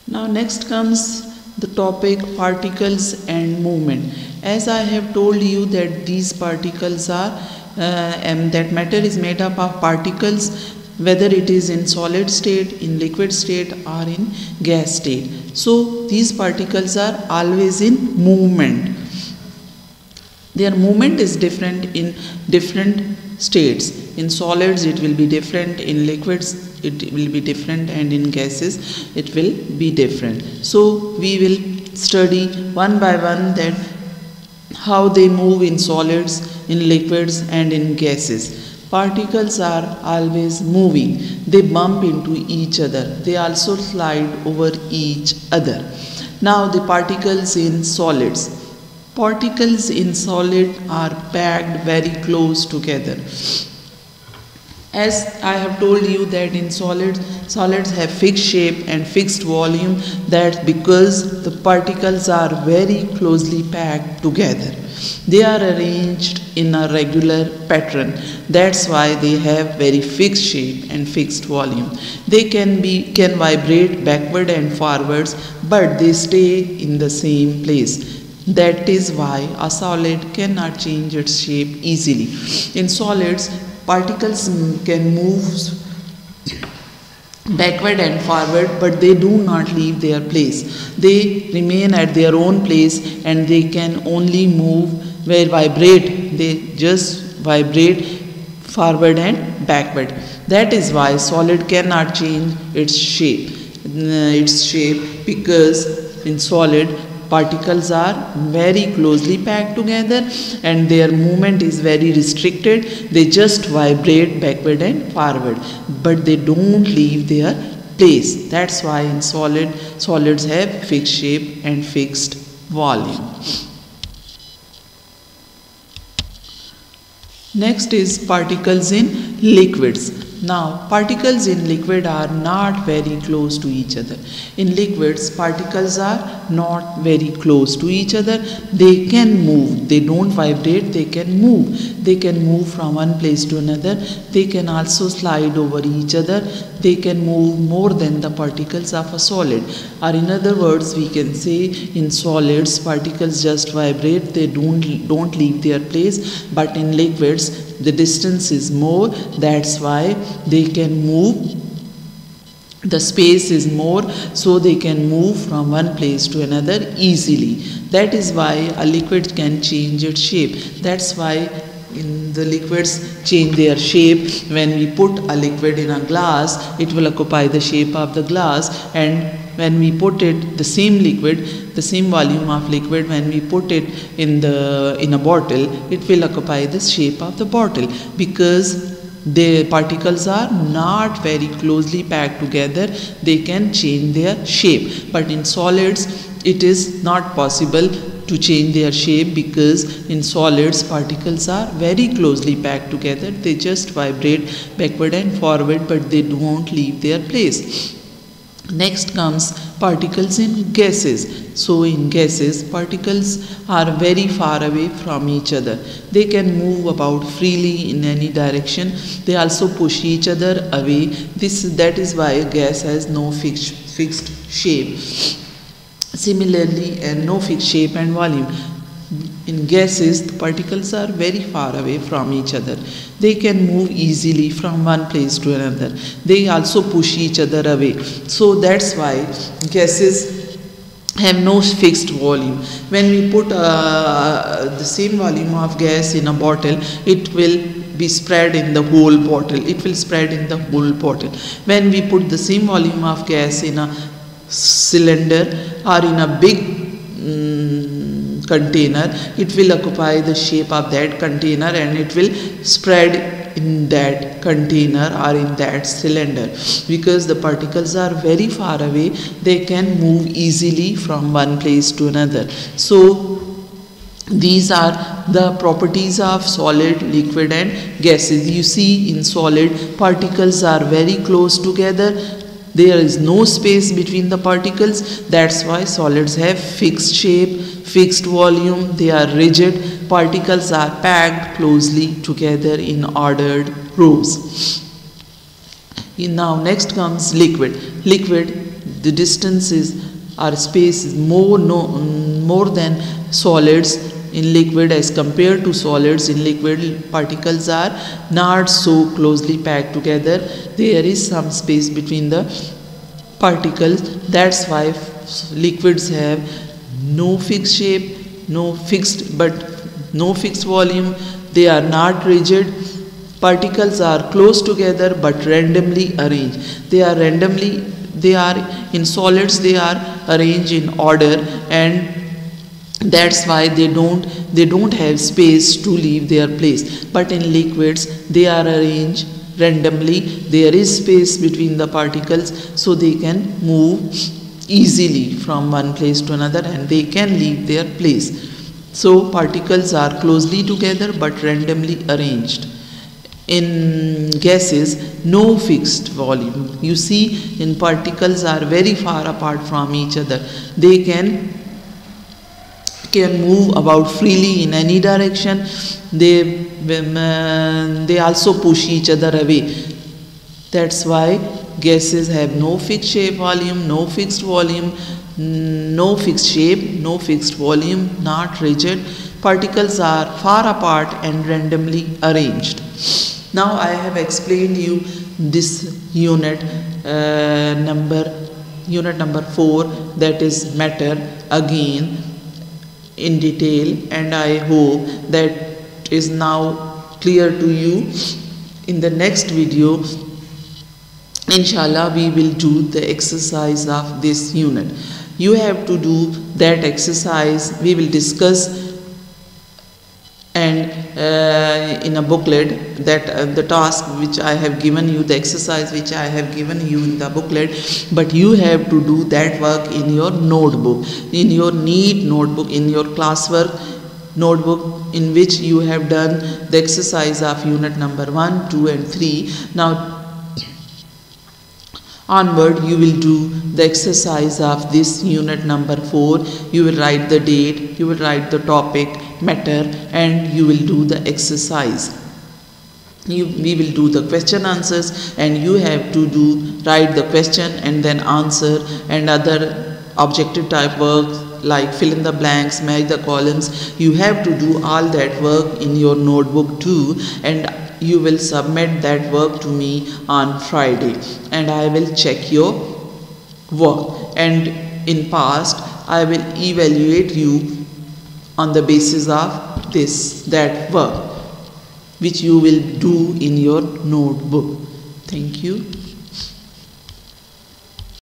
Now next comes the topic particles and movement. As I have told you that these particles are and that matter is made up of particles, whether it is in solid state, in liquid state or in gas state. So these particles are always in movement. Their movement is different in different states. In solids it will be different, in liquids it will be different, and in gases it will be different. So we will study one by one that how they move in solids, in liquids and in gases. Particles are always moving. They bump into each other. They also slide over each other. Now the particles in solids. Particles in solid are packed very close together. As I have told you that in solids have fixed shape and fixed volume. That's because the particles are very closely packed together. They are arranged in a regular pattern. That's why they have very fixed shape and fixed volume. They can vibrate backward and forwards, but they stay in the same place. That is why a solid cannot change its shape easily. In solids, particles can move backward and forward, but they do not leave their place. They remain at their own place and they can only move where vibrate. They just vibrate forward and backward. That is why solid cannot change its shape. Because in solid, particles are very closely packed together and their movement is very restricted. They just vibrate backward and forward, but they don't leave their place. That's why in solids have fixed shape and fixed volume. Next is particles in liquids. Now, particles in liquid are not very close to each other. In liquids, particles are not very close to each other. They can move. They don't vibrate. They can move. They can move from one place to another. They can also slide over each other. They can move more than the particles of a solid. Or in other words, we can say in solids, particles just vibrate. They don't leave their place. But in liquids, the distance is more. That's why they can move. The space is more, so they can move from one place to another easily. That is why a liquid can change its shape. That's why in the liquids change their shape. When we put a liquid in a glass, it will occupy the shape of the glass, and when we put it, the same liquid, the same volume of liquid, when we put it in a bottle, it will occupy the shape of the bottle, because the particles are not very closely packed together. They can change their shape. But in solids, it is not possible to change their shape, because in solids, particles are very closely packed together. They just vibrate backward and forward, but they don't leave their place. Next comes particles in gases. So in gases, particles are very far away from each other. They can move about freely in any direction. They also push each other away. That is why a gas has no fixed shape. Similarly, and no fixed shape and volume. In gases, the particles are very far away from each other. They can move easily from one place to another. They also push each other away. So that's why gases have no fixed volume. When we put the same volume of gas in a bottle, it will be spread in the whole bottle. It will spread in the whole bottle. When we put the same volume of gas in a cylinder or in a big container, it will occupy the shape of that container and it will spread in that container or in that cylinder. Because the particles are very far away, they can move easily from one place to another. So these are the properties of solid, liquid and gases. You see, in solid, particles are very close together. There is no space between the particles. That's why solids have fixed shape, fixed volume. They are rigid. Particles are packed closely together in ordered rows. Now next comes liquid. Liquid, the distances or space is more than solids in liquid as compared to solids. In liquid, particles are not so closely packed together. There is some space between the particles. That's why liquids have no fixed shape, no fixed volume. They are not rigid. Particles are close together but randomly arranged. They are in solids, they are arranged in order, and that's why they don't have space to leave their place. But in liquids, they are arranged randomly. There is space between the particles, so they can move easily from one place to another, and they can leave their place. So particles are closely together but randomly arranged. In gases, no fixed volume. You see, in particles are very far apart from each other. They can move about freely in any direction. They also push each other away. That's why gases have no fixed shape volume, no fixed volume, no fixed shape, no fixed volume, not rigid. Particles are far apart and randomly arranged. Now I have explained you this unit number 4, that is matter, again in detail, and I hope that is now clear to you. In the next video, inshallah, we will do the exercise of this unit. You have to do that exercise. We will discuss and in a booklet that the task which I have given you, the exercise which I have given you in the booklet, but you have to do that work in your notebook, in your neat notebook, in your classwork notebook, in which you have done the exercise of unit number 1, 2 and 3. Now onward, you will do the exercise of this unit number 4. You will write the date, you will write the topic, matter, and you will do the exercise. We will do the question answers, and you have to write the question and then answer, and other objective type work like fill in the blanks, match the columns. You have to do all that work in your notebook too, and you will submit that work to me on Friday, and I will check your work, and in past I will evaluate you on the basis of that work which you will do in your notebook. Thank you.